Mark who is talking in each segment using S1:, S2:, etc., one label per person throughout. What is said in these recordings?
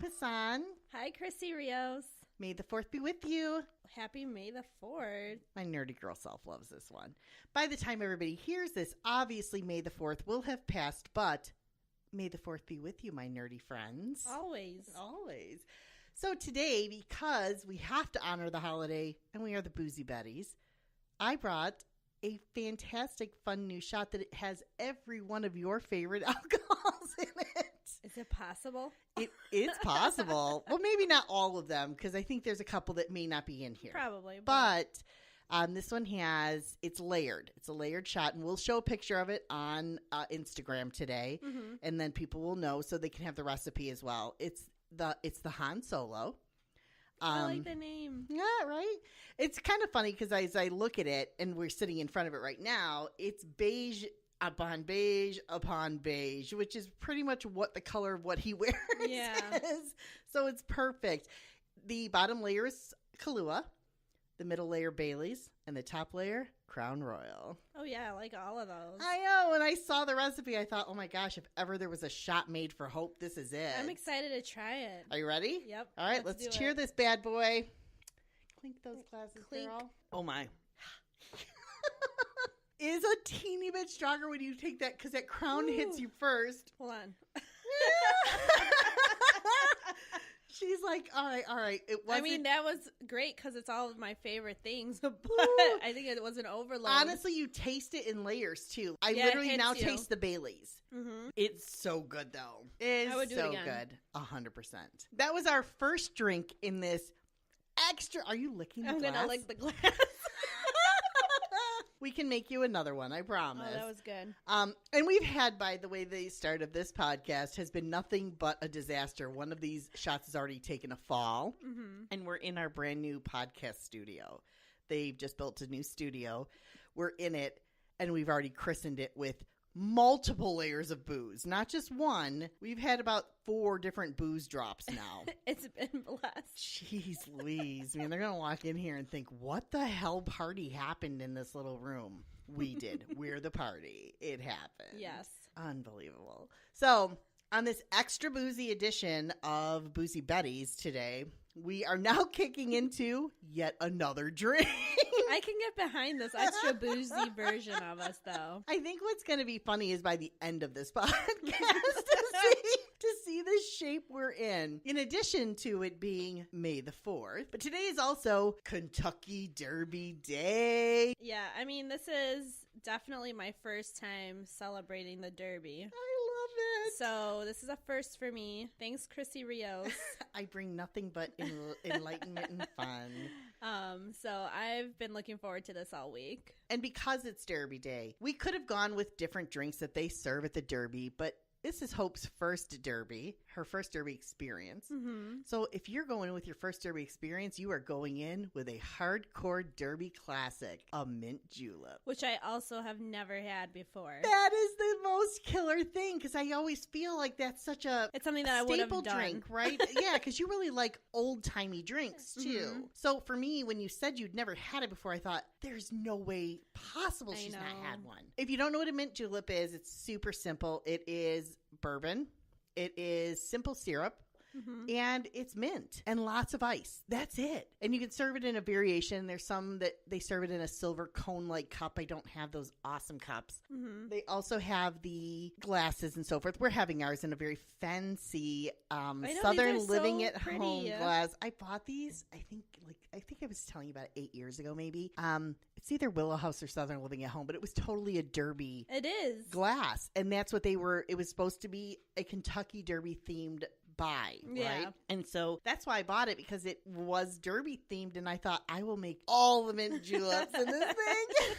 S1: Passan.
S2: Hi, Chrissie Rios.
S1: May the 4th be with you.
S2: Happy May the 4th.
S1: My nerdy girl self loves this one. By the time everybody hears this, obviously May the 4th will have passed, but may the 4th be with you, my nerdy friends.
S2: Always.
S1: Always. So today, because we have to honor the holiday, and we are the Boozy Betties, I brought a fantastic, fun new shot that it has every one of your favorite alcohols in it.
S2: Is it possible?
S1: It's possible. Well, maybe not all of them, because I think there's a couple that may not be in here.
S2: Probably.
S1: But this one it's layered. It's a layered shot, and we'll show a picture of it on Instagram today, and then people will know so they can have the recipe as well. It's the Han Solo.
S2: I like the name.
S1: Yeah, right? It's kind of funny because as I look at it, and we're sitting in front of it right now, it's beige upon beige upon beige, which is pretty much what the color of what he wears is. So it's perfect. The bottom layer is Kahlua, the middle layer Bailey's, and the top layer Crown Royal.
S2: Oh, yeah, I like all of those.
S1: I know. When I saw the recipe, I thought, oh my gosh, if ever there was a shot made for Hope, this is it.
S2: I'm excited to try it.
S1: Are you ready?
S2: Yep.
S1: All right, let's cheer this bad boy. Clink those glasses,
S2: Clink.
S1: girl. Oh my. Is a teeny bit stronger when you take that because that crown hits you first.
S2: Hold on.
S1: She's like, all right.
S2: I mean, that was great because it's all of my favorite things, but I think it was an overload.
S1: Honestly, you taste it in layers too. I literally now taste the Bailey's.
S2: Mm-hmm.
S1: It's so good though.
S2: I would do
S1: so
S2: it again.
S1: Good. 100%. That was our first drink in this extra. Are you licking the glass?
S2: I'm going to lick the glass.
S1: We can make you another one, I promise.
S2: Oh, that was good.
S1: And we've had, by the way, the start of this podcast has been nothing but a disaster. One of these shots has already taken a fall, and we're in our brand new podcast studio. They've just built a new studio. We're in it, and we've already christened it with multiple layers of booze. Not just one. We've had about 4 different booze drops now.
S2: It's been blessed.
S1: Jeez Louise. Man, they're going to walk in here and think, what the hell party happened in this little room? We did. We're the party. It happened.
S2: Yes.
S1: Unbelievable. So, on this extra boozy edition of Boozy Betties today, we are now kicking into yet another drink.
S2: I can get behind this extra boozy version of us, though.
S1: I think what's going to be funny is by the end of this podcast to see the shape we're in addition to it being May the 4th. But today is also Kentucky Derby Day.
S2: Yeah, I mean, this is definitely my first time celebrating the Derby.
S1: I love it.
S2: So this is a first for me. Thanks, Chrissie Rios.
S1: I bring nothing but enlightenment and fun.
S2: So I've been looking forward to this all week.
S1: And because it's Derby Day, we could have gone with different drinks that they serve at the Derby, but this is Hope's first Derby, her first Derby experience. So if you're going in with your first Derby experience, you are going in with a hardcore Derby classic, a mint julep.
S2: Which I also have never had before.
S1: That is the most killer thing, because I always feel like that's such
S2: it's something that I would have done.
S1: Staple drink, right? Yeah, because you really like old-timey drinks, too. So for me, when you said you'd never had it before, I thought, there's no way possible she's not had one. If you don't know what a mint julep is, it's super simple. It is bourbon, it is simple syrup, and it's mint and lots of ice. That's it. And you can serve it in a variation. There's some that they serve it in a silver cone-like cup. I don't have those awesome cups. They also have the glasses and so forth. We're having ours in a very fancy Southern Living at Home glass. I bought these, I think I was telling you about it 8 years ago, maybe. It's either Willow House or Southern Living at Home, but it was totally a Derby.
S2: It is.
S1: Glass. And that's what they were. It was supposed to be a Kentucky Derby themed buy, right? And so that's why I bought it, because it was Derby themed, and I thought, I will make all the mint juleps in this thing.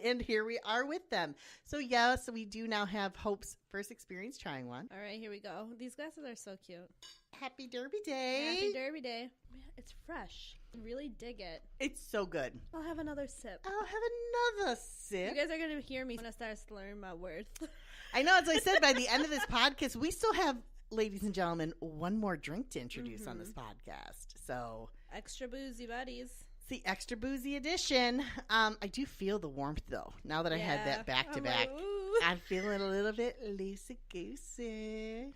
S1: And here we are with them. So yes, we do now have Hope's first experience trying one.
S2: All right, here we go. These glasses are so cute.
S1: Happy Derby Day.
S2: Happy Derby Day. Man, it's fresh. I really dig it.
S1: It's so good.
S2: I'll have another sip.
S1: I'll have another sip.
S2: You guys are going to hear me when I start slurring my words.
S1: I know, as I said, by the end of this podcast, we still have, ladies and gentlemen, one more drink to introduce on this podcast. So
S2: extra boozy buddies.
S1: It's the extra boozy edition. I do feel the warmth, though, now that I had that back-to-back.
S2: Like,
S1: I'm feeling a little bit loosey-goosey.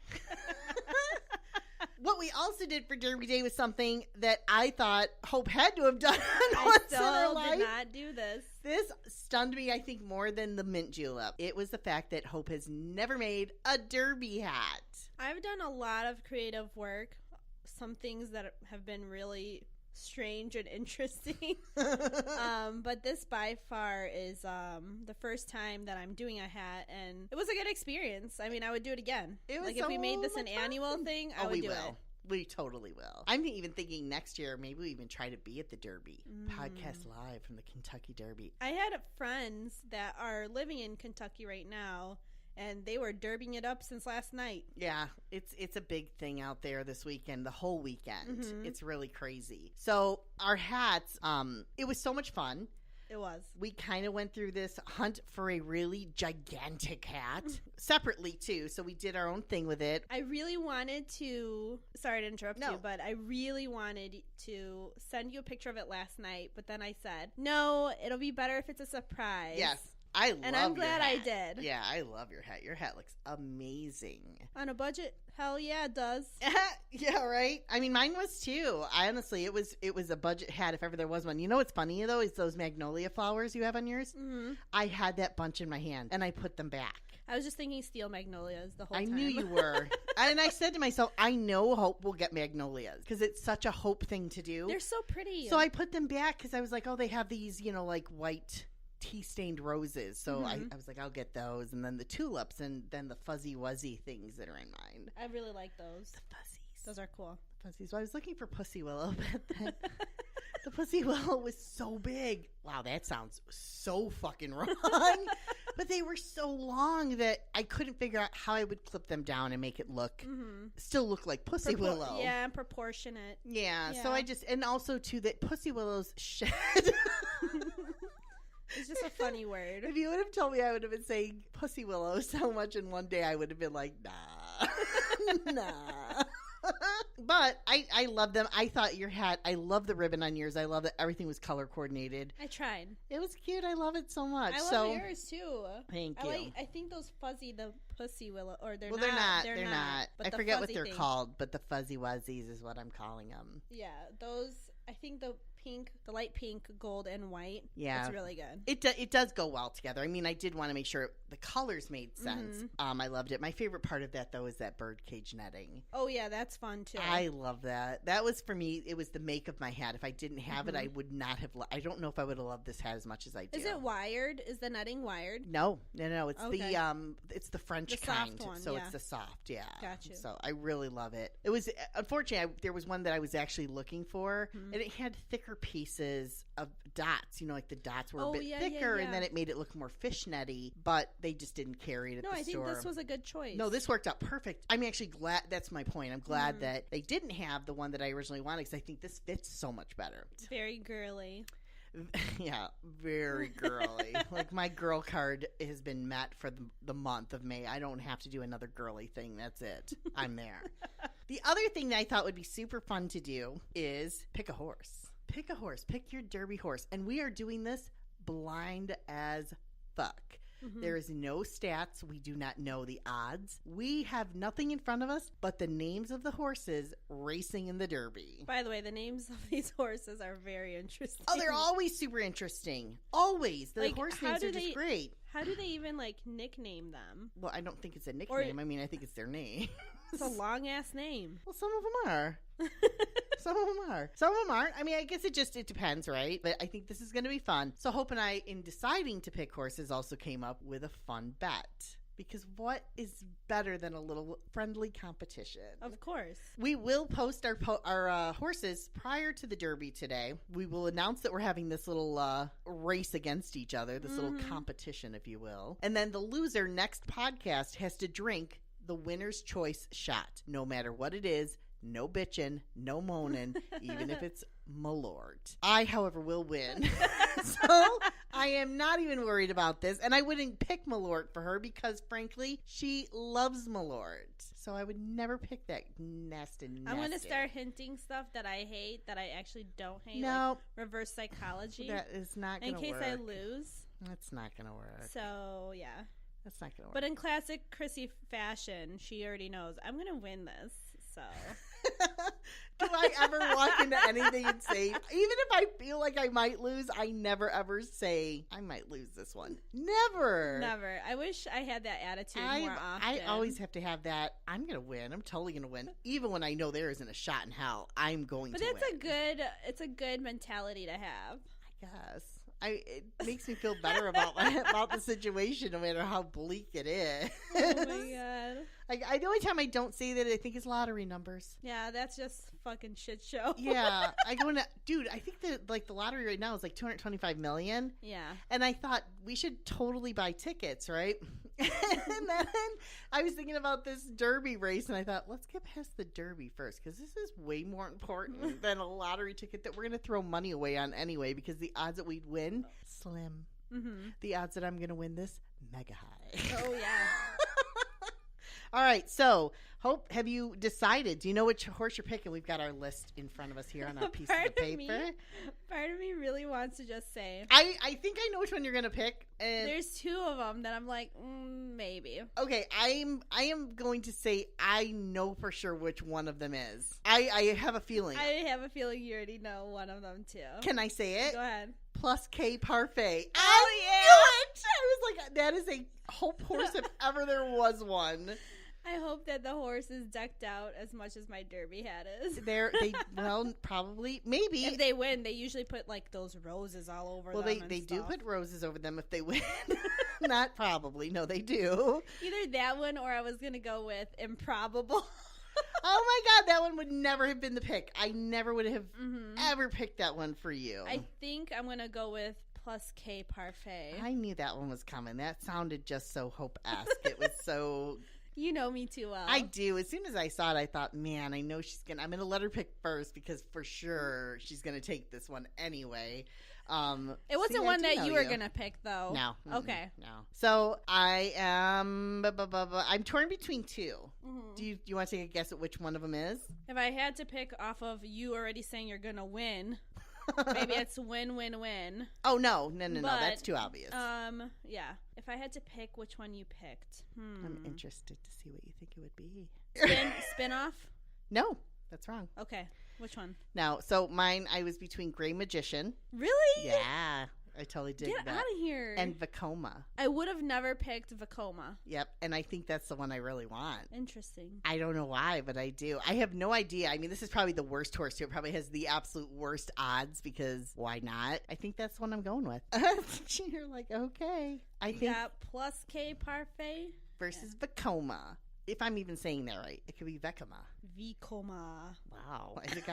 S1: What we also did for Derby Day was something that I thought Hope had to have done once in her life.
S2: I still did not do this.
S1: This stunned me, I think, more than the mint julep. It was the fact that Hope has never made a derby hat.
S2: I've done a lot of creative work. Some things that have been really strange and interesting. But this by far is the first time that I'm doing a hat, and it was a good experience. I mean, I would do it again.
S1: It was
S2: like, if we made this an annual thing, I would do it.
S1: We totally will. I'm even thinking next year, maybe we even try to be at the Derby. Podcast live from the Kentucky Derby.
S2: I had friends that are living in Kentucky right now, and they were derbying it up since last night.
S1: Yeah, it's a big thing out there this weekend, the whole weekend. It's really crazy. So our hats, it was so much fun.
S2: It was.
S1: We kind of went through this hunt for a really gigantic hat separately, too. So we did our own thing with it.
S2: I really wanted to, sorry to interrupt you, but I really wanted to send you a picture of it last night. But then I said, no, it'll be better if it's a surprise.
S1: Yes. I love
S2: and I'm glad
S1: your hat.
S2: I did.
S1: Yeah, I love your hat. Your hat looks amazing.
S2: On a budget? Hell yeah, it does.
S1: Yeah, right? I mean, mine was too. Honestly, it was a budget hat if ever there was one. You know what's funny, though, is those magnolia flowers you have on yours? I had that bunch in my hand, and I put them back.
S2: I was just thinking steel magnolias the whole time.
S1: I knew you were. And I said to myself, I know Hope will get magnolias because it's such a Hope thing to do.
S2: They're so pretty.
S1: So I put them back because I was like, oh, they have these, like white tea-stained roses. So I was like, I'll get those. And then the tulips and then the fuzzy-wuzzy things that are in mine.
S2: I really like those.
S1: The fuzzies.
S2: Those are cool.
S1: The fuzzies. Well, I was looking for Pussy Willow, but then the Pussy Willow was so big. Wow, that sounds so fucking wrong. But they were so long that I couldn't figure out how I would clip them down and make it still look like Pussy Willow.
S2: Yeah, proportionate.
S1: Yeah, so I just, and also too, that Pussy Willow's shed.
S2: It's just a funny word.
S1: If you would have told me I would have been saying Pussy Willow so much in one day, I would have been like, nah. Nah. But I love them. I thought your hat, I love the ribbon on yours. I love that everything was color coordinated.
S2: I tried.
S1: It was cute. I love it so much.
S2: I love yours too.
S1: Thank you.
S2: I think those fuzzy, the Pussy Willow, or they're
S1: not. They're not. I forget what they're called, but the fuzzy wuzzies is what I'm calling them.
S2: Yeah, those, I think the light pink, gold, and white.
S1: Yeah.
S2: It's really good.
S1: It does go well together. I mean, I did want to make sure the colors made sense. I loved it. My favorite part of that, though, is that birdcage netting.
S2: Oh, yeah, that's fun, too.
S1: I love that. That was, for me, it was the make of my hat. If I didn't have it, I would not have, I don't know if I would have loved this hat as much as I do.
S2: Is it wired? Is the netting wired?
S1: No. It's the French kind.
S2: Soft one,
S1: so it's the soft, yeah.
S2: Gotcha.
S1: So I really love it. It was, unfortunately, there was one that I was actually looking for, and it had thicker pieces of dots, like the dots were a bit thicker, and then it made it look more fishnetty, but they just didn't carry it at the store.
S2: No, I think this was a good choice.
S1: No, this worked out perfect. I'm actually glad, that's my point. I'm glad that they didn't have the one that I originally wanted, because I think this fits so much better.
S2: Very girly.
S1: Yeah, very girly. Like, my girl card has been met for the month of May. I don't have to do another girly thing. That's it. I'm there. The other thing that I thought would be super fun to do is pick a horse. Pick a horse. Pick your derby horse. And we are doing this blind as fuck. There is no stats. We do not know the odds. We have nothing in front of us but the names of the horses racing in the Derby.
S2: By the way, the names of these horses are very interesting.
S1: Oh, they're always super interesting. Always. The horse names are just great.
S2: How do they even, nickname them?
S1: Well, I don't think it's a nickname. I think it's their name.
S2: It's a long-ass name.
S1: Well, some of them are. Some of them are. Some of them aren't. I mean, I guess it depends, right? But I think this is going to be fun. So Hope and I, in deciding to pick horses, also came up with a fun bet. Because what is better than a little friendly competition?
S2: Of course.
S1: We will post our horses prior to the Derby today. We will announce that we're having this little race against each other, this little competition, if you will. And then the loser next podcast has to drink the winner's choice shot, no matter what it is. No bitching, no moaning, even if it's Malort. I, however, will win. So I am not even worried about this. And I wouldn't pick Malort for her because, frankly, she loves Malort. So I would never pick that nasty.
S2: I'm going to start hinting stuff that I hate that I actually don't hate.
S1: No.
S2: Like reverse psychology.
S1: That is not going to work.
S2: In case I lose.
S1: That's not going to work.
S2: So, yeah.
S1: That's not going to work.
S2: But in classic Chrissy fashion, she already knows, I'm going to win this. So
S1: Do I ever walk into anything and say, even if I feel like I might lose, I never ever say, I might lose this one. Never.
S2: Never. I wish I had that attitude more often.
S1: I always have to have that, I'm going to win. I'm totally going to win. Even when I know there isn't a shot in hell, I'm going to win.
S2: But it's a good mentality to have.
S1: I guess. It makes me feel better about the situation, no matter how bleak it is.
S2: Oh my god!
S1: The only time I don't say that, I think is lottery numbers.
S2: Yeah, that's just fucking shit show.
S1: Yeah, I go into, dude. I think that the lottery right now is like 225 million.
S2: Yeah, and
S1: I thought we should totally buy tickets, right? And then I was thinking about this Derby race, and I thought, let's get past the Derby first, because this is way more important than a lottery ticket that we're going to throw money away on anyway, because the odds that we'd win, slim. Mm-hmm. The odds that I'm going to win this, mega high.
S2: Oh, yeah.
S1: All right, so Hope, have you decided? Do you know which horse you're picking? We've got our list in front of us here on our piece of paper.
S2: Part of me really wants to just say.
S1: I think I know which one you're going to pick. And
S2: there's two of them that I'm like, maybe.
S1: Okay, I am going to say I know for sure which one of them is. I have a feeling.
S2: I have a feeling you already know one of them, too.
S1: Can I say it?
S2: Go ahead.
S1: Plus K Parfait.
S2: Oh, yeah.
S1: I knew it! I was like, that is a Hope horse if ever there was one.
S2: I hope that the horse is decked out as much as my Derby hat is.
S1: Well, probably, maybe.
S2: If they win, they usually put like those roses all over them.
S1: Well, they do put roses over them if they win. Not probably. No, they do.
S2: Either that one or I was going to go with Improbable.
S1: Oh my God, that one would never have been the pick. I never would have ever picked that one for you.
S2: I think I'm going to go with Plus K Parfait.
S1: I knew that one was coming. That sounded just so Hope-esque. It was so...
S2: You know me too well.
S1: I do. As soon as I saw it, I thought, man, I know I'm going to let her pick first because for sure she's going to take this one anyway.
S2: It wasn't one that you were going to pick, though.
S1: No.
S2: Okay.
S1: No. So I am, I'm torn between two. Mm-hmm. Do you want to take a guess at which one of them is?
S2: If I had to pick off of you already saying you're going to win... Maybe it's win.
S1: Oh, no. That's too obvious.
S2: Yeah. If I had to pick which one you picked.
S1: I'm interested to see what you think it would be.
S2: Spin-off?
S1: No, that's wrong.
S2: Okay. Which one?
S1: Now, so mine, I was between Gray Magician.
S2: Really?
S1: Yeah. I totally dig that.
S2: Get out of here.
S1: And Vekoma.
S2: I would have never picked Vekoma.
S1: Yep. And I think that's the one I really want.
S2: Interesting.
S1: I don't know why, but I do. I have no idea. I mean, this is probably the worst horse too. It probably has the absolute worst odds because why not? I think that's the one I'm going with. You're like, okay. I think.
S2: Yeah, Plus K Parfait.
S1: Versus Vekoma. If I'm even saying that right. It could be Vekoma.
S2: Vekoma.
S1: Wow. Why has it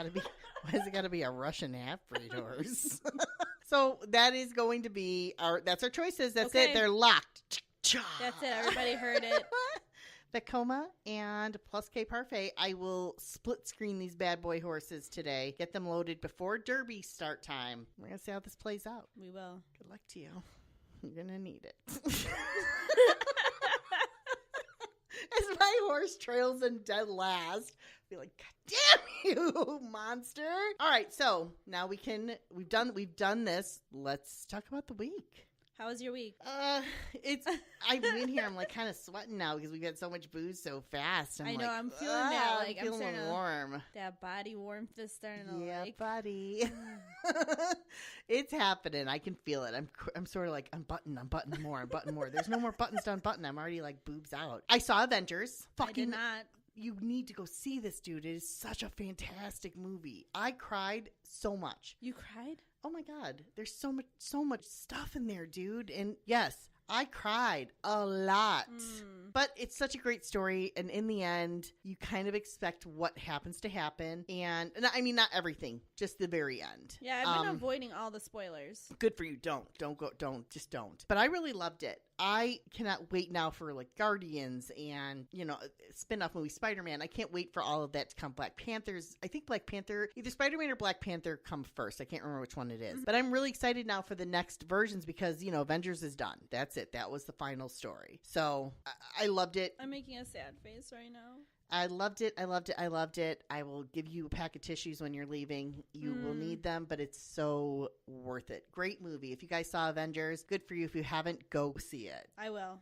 S1: got to be a Russian half-breed horse? So that is going to be that's our choices. That's it. They're locked.
S2: That's it. Everybody heard it.
S1: Vekoma and Plus K Parfait. I will split screen these bad boy horses today. Get them loaded before Derby start time. We're going to see how this plays out.
S2: We will.
S1: Good luck to you. You're going to need it. As my horse trails in dead last, I'll be like, God damn you, monster. All right, so now we've done this. Let's talk about the week.
S2: How was your week?
S1: I'm in here. I'm like kind of sweating now because we've had so much booze so fast.
S2: I know. I'm feeling that. Like
S1: I'm feeling warm.
S2: That body warmth is starting to
S1: buddy. It's happening. I can feel it. I'm sort of like I'm buttoning more. There's no more buttons to unbutton. I'm already like boobs out. I saw Avengers.
S2: I did not.
S1: You need to go see this, dude. It is such a fantastic movie. I cried so much.
S2: You cried?
S1: Oh my God. There's so much stuff in there, dude. And yes, I cried a lot. But it's such a great story. And in the end, you kind of expect what happens to happen. And I mean, not everything, just the very end.
S2: Yeah, I've been avoiding all the spoilers.
S1: Good for you. Don't. But I really loved it. I cannot wait now for like Guardians and, spin-off movie Spider-Man. I can't wait for all of that to come. Black Panthers. I think Black Panther, either Spider-Man or Black Panther come first. I can't remember which one it is. But I'm really excited now for the next versions because, Avengers is done. That's it. That was the final story. So I loved it.
S2: I'm making a sad face right now.
S1: I loved it. I will give you a pack of tissues when you're leaving. You will need them, but it's so worth it. Great movie. If you guys saw Avengers, good for you. If you haven't, go see it.
S2: I will.